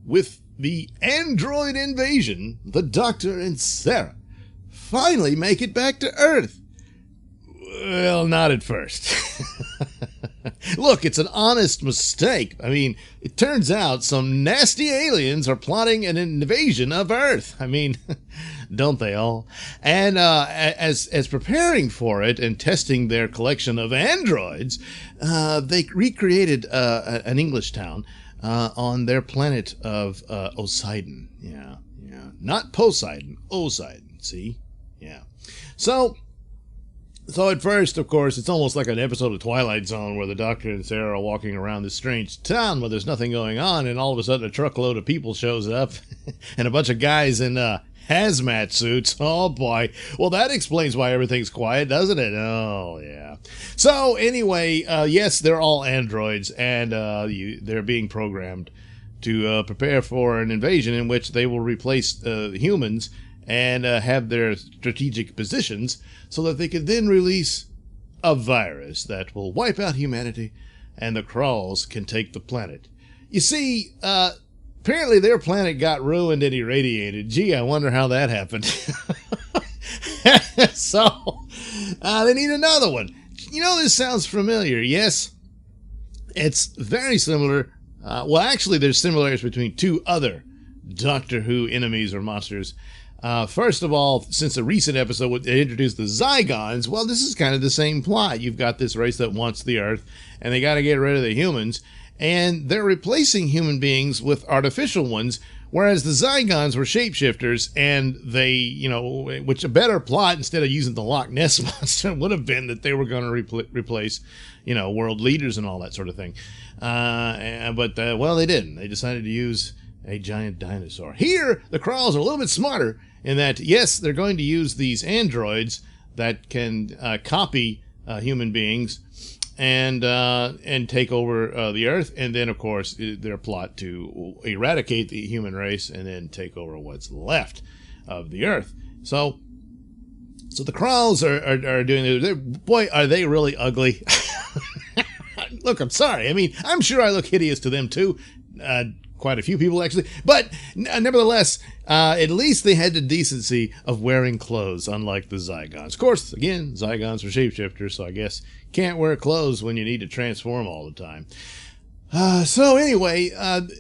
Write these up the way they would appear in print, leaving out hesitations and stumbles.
with the android invasion, the Doctor and Sarah finally make it back to Earth. Well, not at first. Look, it's an honest mistake. I mean, it turns out some nasty aliens are plotting an invasion of Earth. I mean, don't they all? And as preparing for it and testing their collection of androids, they recreated an English town on their planet of Poseidon. Yeah. Not Poseidon, Poseidon, see? Yeah. So at first, of course, it's almost like an episode of Twilight Zone where the Doctor and Sarah are walking around this strange town where there's nothing going on, and all of a sudden a truckload of people shows up and a bunch of guys in hazmat suits. Oh, boy. Well, that explains why everything's quiet, doesn't it? Oh, yeah. So, anyway, yes, they're all androids, and they're being programmed to prepare for an invasion in which they will replace humans and have their strategic positions so that they can then release a virus that will wipe out humanity and the Kralls can take the planet. You see, apparently their planet got ruined and irradiated. Gee, I wonder how that happened. So, they need another one. You know, this sounds familiar. Yes, it's very similar. Well, actually, there's similarities between two other Doctor Who enemies or monsters. First of all, since a recent episode they introduced the Zygons, well, this is kind of the same plot. You've got this race that wants the Earth, and they got to get rid of the humans, and they're replacing human beings with artificial ones, whereas the Zygons were shapeshifters, and they, which a better plot, instead of using the Loch Ness Monster, would have been that they were going to replace, world leaders and all that sort of thing. But they didn't. They decided to use a giant dinosaur. Here, the Kralls are a little bit smarter in that, yes, they're going to use these androids that can copy human beings and take over the Earth, and then, of course, their plot to eradicate the human race and then take over what's left of the Earth. So the Kralls are doing it. Boy, are they really ugly. Look, I'm sorry. I mean, I'm sure I look hideous to them, too. Quite a few people, actually. But nevertheless, at least they had the decency of wearing clothes, unlike the Zygons. Of course, again, Zygons are shapeshifters, so I guess can't wear clothes when you need to transform all the time. So anyway,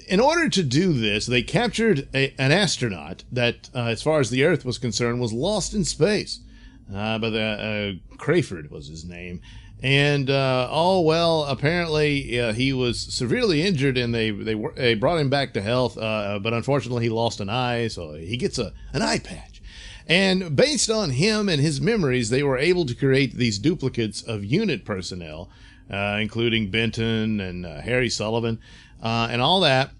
in order to do this, they captured an astronaut that, as far as the Earth was concerned, was lost in space. But Crayford was his name. And, apparently he was severely injured and they brought him back to health, but unfortunately he lost an eye, so he gets an eye patch. And based on him and his memories, they were able to create these duplicates of unit personnel, including Benton and Harry Sullivan, and all that.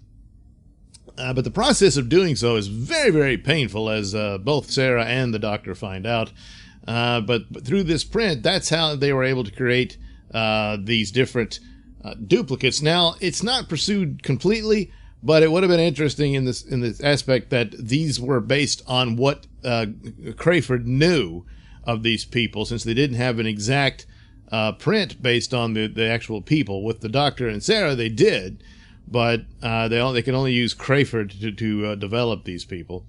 But the process of doing so is very, very painful, as both Sarah and the Doctor find out. But through this print, that's how they were able to create these different duplicates. Now, it's not pursued completely, but it would have been interesting in this aspect that these were based on what Crayford knew of these people, since they didn't have an exact print based on the actual people. With the Doctor and Sarah, they did, but they could only use Crayford to develop these people.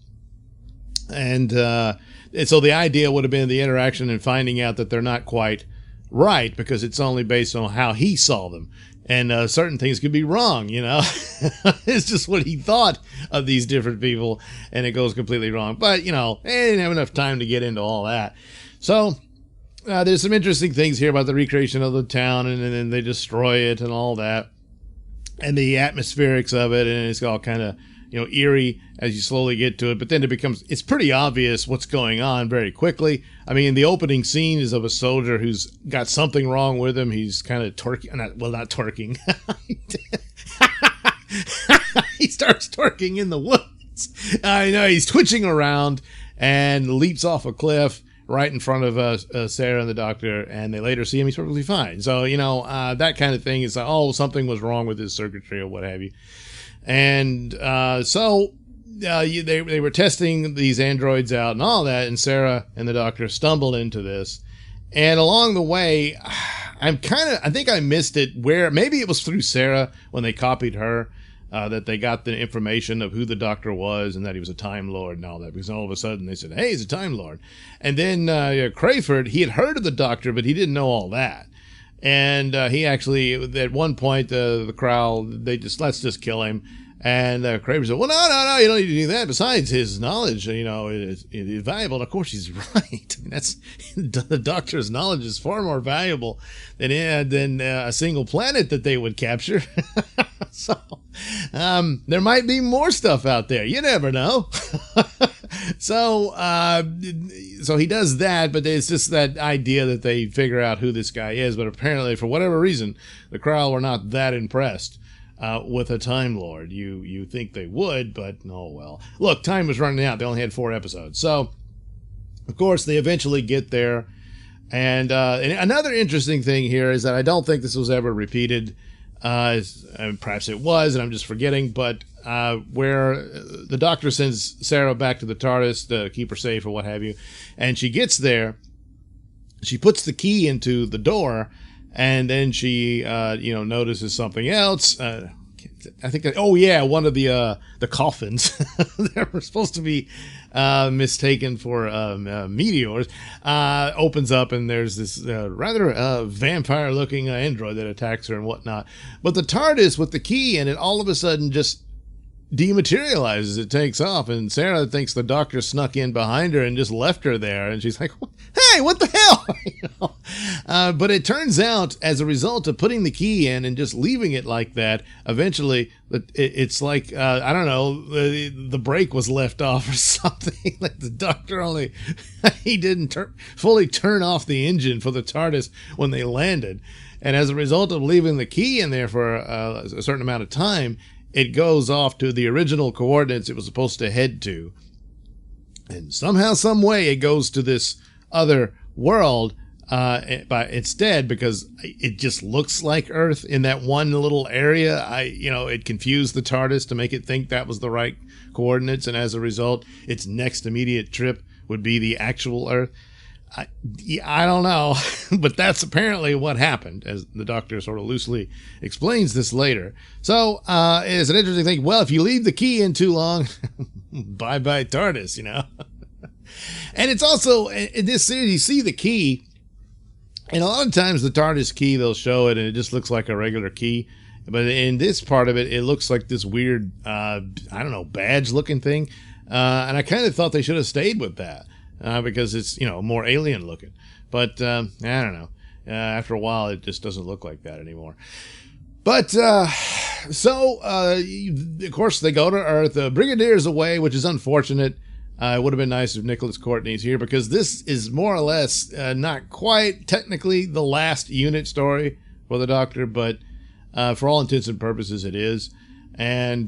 And so the idea would have been the interaction and finding out that they're not quite right, because it's only based on how he saw them. And certain things could be wrong, It's just what he thought of these different people, and it goes completely wrong. But, they didn't have enough time to get into all that. So there's some interesting things here about the recreation of the town, and then they destroy it and all that. And the atmospherics of it, and it's all kind of eerie as you slowly get to it, but then it's pretty obvious what's going on very quickly. I mean, the opening scene is of a soldier who's got something wrong with him. He's kind of not twerking. He starts twerking in the woods. I know, he's twitching around and leaps off a cliff right in front of Sarah and the Doctor, and they later see him. He's perfectly fine. So, that kind of thing is like, oh, something was wrong with his circuitry or what have you. And so they were testing these androids out and all that, and Sarah and the Doctor stumbled into this. And along the way, I think I missed it, where maybe it was through Sarah when they copied her. that they got the information of who the Doctor was and that he was a Time Lord and all that, because all of a sudden they said, hey, he's a Time Lord. And then Crayford, he had heard of the Doctor, but he didn't know all that. And he actually, at one point, the crowd, let's just kill him. And Crayford said, well, no, you don't need to do that. Besides, his knowledge, is valuable. And of course, he's right. That's the Doctor's knowledge is far more valuable than a single planet that they would capture. So, there might be more stuff out there. You never know. So he does that, but it's just that idea that they figure out who this guy is. But apparently, for whatever reason, the crowd were not that impressed with a Time Lord. You think they would, but oh well. Look, time was running out. They only had 4 episodes. So, of course, they eventually get there. And another interesting thing here is that I don't think this was ever repeated. Perhaps it was, and I'm just forgetting, but where the Doctor sends Sarah back to the TARDIS to keep her safe or what have you, and she gets there, she puts the key into the door, and then she notices something else. I think one of the coffins that were supposed to be mistaken for meteors opens up, and there's this rather vampire-looking android that attacks her and whatnot. But the TARDIS with the key in it all of a sudden just dematerializes. It takes off, and Sarah thinks the Doctor snuck in behind her and just left her there, and she's like, hey, what the hell? But it turns out, as a result of putting the key in and just leaving it like that, eventually it's like, I don't know, the brake was left off or something. Like the Doctor he didn't fully turn off the engine for the TARDIS when they landed. And as a result of leaving the key in there for a certain amount of time, it goes off to the original coordinates it was supposed to head to. And somehow, some way, it goes to this other world instead, because it just looks like Earth in that one little area. It confused the TARDIS to make it think that was the right coordinates, and as a result, its next immediate trip would be the actual Earth. I don't know, but that's apparently what happened, as the Doctor sort of loosely explains this later. So it's an interesting thing. Well, if you leave the key in too long, bye-bye TARDIS, And it's also, in this series, you see the key, and a lot of times the TARDIS key, they'll show it, and it just looks like a regular key. But in this part of it, it looks like this weird, badge-looking thing. And I kind of thought they should have stayed with that. Because it's, more alien looking. But, I don't know. After a while, it just doesn't look like that anymore. But, of course, they go to Earth. Brigadier's away, which is unfortunate. It would have been nice if Nicholas Courtney's here, because this is more or less not quite technically the last unit story for the Doctor, but for all intents and purposes, it is. And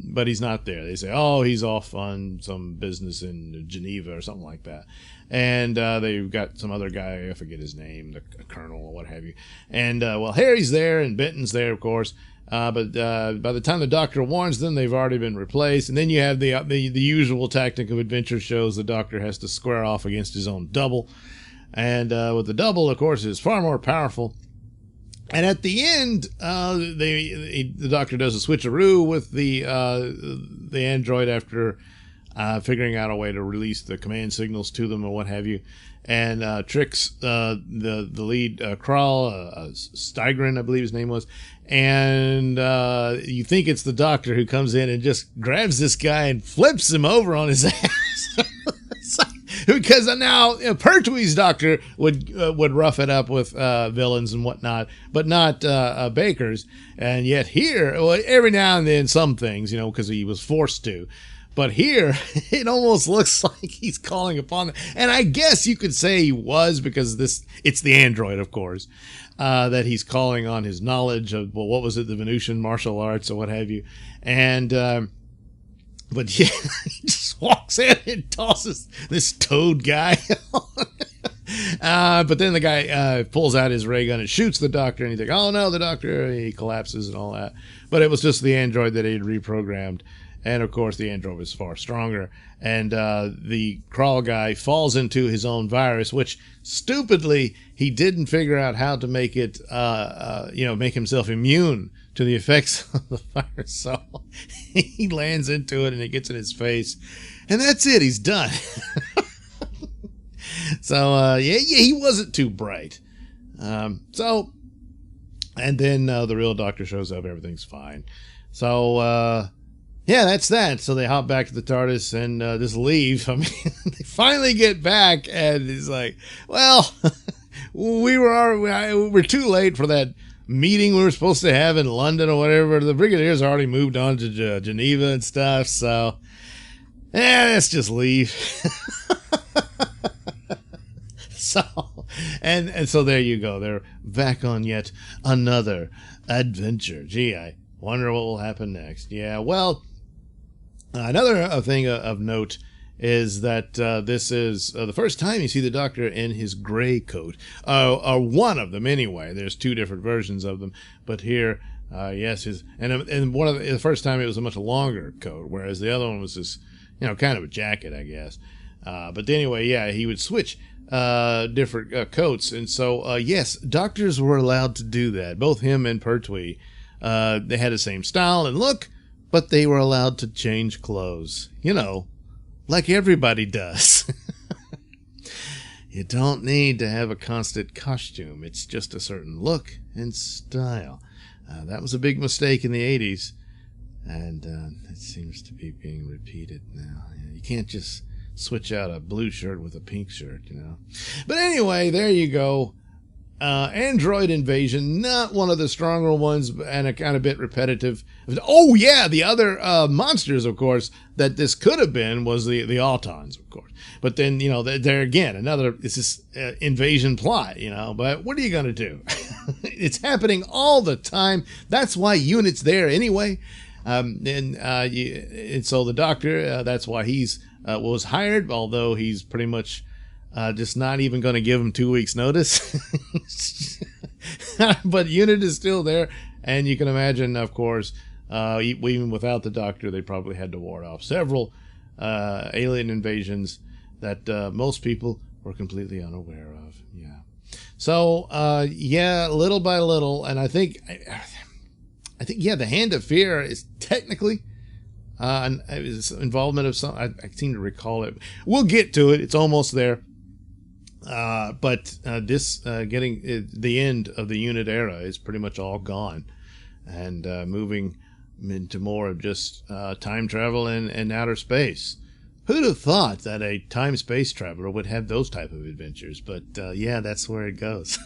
but he's not there. They say, oh, he's off on some business in Geneva or something like that. And they've got some other guy, I forget his name, the colonel or what have you. And Harry's there and Benton's there, of course. But by the time the Doctor warns them, they've already been replaced. And then you have the usual tactic of adventure shows. The Doctor has to square off against his own double. And with the double, of course, is far more powerful. And at the end, the Doctor does a switcheroo with the android after figuring out a way to release the command signals to them or what have you, and tricks the lead Krall, Stigrin, I believe his name was, and you think it's the Doctor who comes in and just grabs this guy and flips him over on his ass. Because now Pertwee's Doctor would rough it up with villains and whatnot, but not Baker's. And yet here, every now and then, some things, because he was forced to. But here, it almost looks like he's calling upon them. And I guess you could say he was, because it's the android, of course, that he's calling on his knowledge of, what was it, the Venusian martial arts or what have you. And but yeah, he just walks in and tosses this toad guy. But then the guy pulls out his ray gun and shoots the Doctor, and you think, oh no, the Doctor, he collapses and all that. But it was just the android that he had reprogrammed. And of course, the android was far stronger. And the Krall guy falls into his own virus, which stupidly he didn't figure out how to make it, make himself immune to the effects of the fire. So he lands into it and it gets in his face. And that's it. He's done. So, yeah, he wasn't too bright. And then the real doctor shows up. Everything's fine. So, yeah, that's that. So they hop back to the TARDIS and just leave. I mean, they finally get back, and he's like, well, we're too late for that meeting we were supposed to have in London or whatever. The Brigadiers already moved on to Geneva and stuff. So, yeah, let's just leave. So there you go. They're back on yet another adventure. Gee, I wonder what will happen next. Yeah, well, another thing of note is that this is the first time you see the Doctor in his gray coat. Or one of them, anyway. There's two different versions of them. But here, yes, and one of the first time it was a much longer coat, whereas the other one was this, kind of a jacket, I guess. But anyway, yeah, he would switch different coats. And so, yes, doctors were allowed to do that. Both him and Pertwee. They had the same style and look, but they were allowed to change clothes. Like everybody does. You don't need to have a constant costume. It's just a certain look and style. That was a big mistake in the 80s. And it seems to be being repeated now. You can't just switch out a blue shirt with a pink shirt, But anyway, there you go. Android Invasion, not one of the stronger ones, and a kind of bit repetitive. Oh, yeah, the other monsters, of course, that this could have been was the Autons, of course. But then, they're again, it's this invasion plot, But what are you going to do? It's happening all the time. That's why Unit's there anyway. And so the Doctor, that's why he's was hired, although he's pretty much just not even going to give him 2 weeks notice. But Unit is still there, and you can imagine, of course, even without the Doctor, they probably had to ward off several alien invasions that most people were completely unaware of. Yeah. So, yeah, little by little, and I think, yeah, the Hand of Fear is technically involvement of some. I seem to recall it. We'll get to it. It's almost there. But this getting the end of the Unit era is pretty much all gone, and moving into more of just time travel and outer space. Who'd have thought that a time-space traveler would have those type of adventures? But yeah, that's where it goes.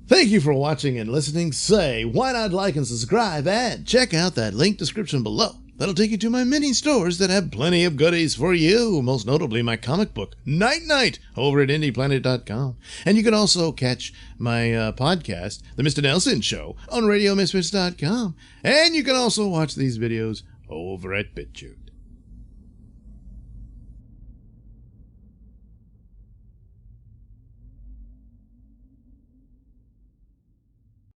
Thank you for watching and listening. Say, why not like and subscribe, and check out that link description below. That'll take you to my mini stores that have plenty of goodies for you, most notably my comic book, Night Night, over at IndiePlanet.com. And you can also catch my podcast, The Mr Nailsin Show, on RadioMisfits.com. And you can also watch these videos over at BitChute.